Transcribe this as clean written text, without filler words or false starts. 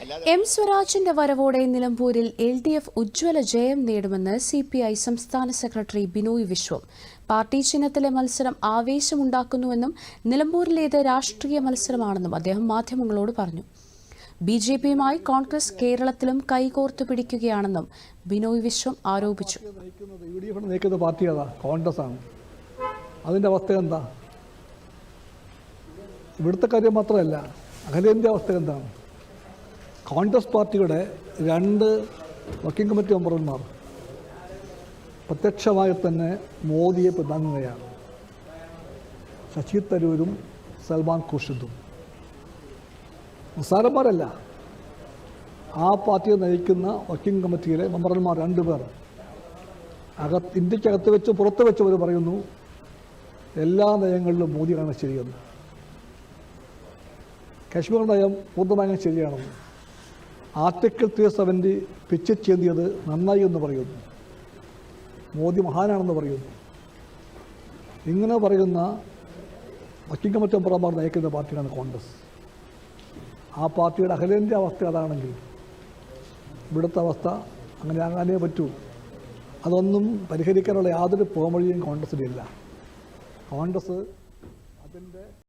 M സ്വരാജിന്റെ വരവോടെ നിലമ്പൂരിൽ LDF ഉജ്ജ്വല ജയം നേടുമെന്ന് CPI സംസ്ഥാന സെക്രട്ടറി ബിനോയ് വിശ്വം. പാർട്ടി ചിഹ്നത്തിലെ മത്സരം ആവേശമുണ്ടാക്കുന്നുവെന്നും നിലമ്പൂരിലേത് രാഷ്ട്രീയ മത്സരമാണെന്നും അദ്ദേഹം മാധ്യമങ്ങളോട് പറഞ്ഞു. BJPയുമായി കോൺഗ്രസ് കേരളത്തിലും കൈകോർത്തു പിടിക്കുകയാണെന്നും ബിനോയ് വിശ്വം ആരോപിച്ചു. അതിൻ്റെ അവസ്ഥ എന്താ? ഇവിടുത്തെ കാര്യം മാത്രമല്ല, അഖിലേന്ത്യാ അവസ്ഥ എന്താണ്? കോൺഗ്രസ് പാർട്ടിയുടെ 2 വർക്കിംഗ് കമ്മിറ്റി മെമ്പർമാർ പ്രത്യക്ഷമായി തന്നെ മോദിയെ പിന്താങ്ങുകയാണ്. ശശി തരൂരും സൽമാൻ ഖുർഷിദും നിസ്സാരന്മാരല്ല. ആ പാർട്ടിയെ നയിക്കുന്ന വർക്കിംഗ് കമ്മിറ്റിയിലെ മെമ്പർമാർ 2 പേർ ഇന്ത്യക്കകത്ത് വെച്ച് പുറത്ത് വെച്ച് അവർ പറയുന്നു എല്ലാ നയങ്ങളിലും മോദിയാണ് ശരിയെന്ന്. കാശ്മീർ നയം പൂർണ്ണമായും ശരിയാണെന്ന്. ആർട്ടിക്കിൾ 370 പിച്ച് ചെയ്തിയത് നന്നായി എന്ന് പറയുന്നു. മോദി മഹാനാണെന്ന് പറയുന്നു. ഇങ്ങനെ പറയുന്ന വർക്കിംഗ് കമ്മിറ്റി മെമ്പർമാർ നയിക്കുന്ന പാർട്ടിയാണ് കോൺഗ്രസ്. ആ പാർട്ടിയുടെ അഖിലേന്ത്യാ അവസ്ഥ അതാണെങ്കിൽ ഇവിടുത്തെ അവസ്ഥ അങ്ങനെ ആകാനേ പറ്റൂ. അതൊന്നും പരിഹരിക്കാനുള്ള യാതൊരു പോംവഴിയും കോൺഗ്രസിനില്ല. കോൺഗ്രസ് അതിൻ്റെ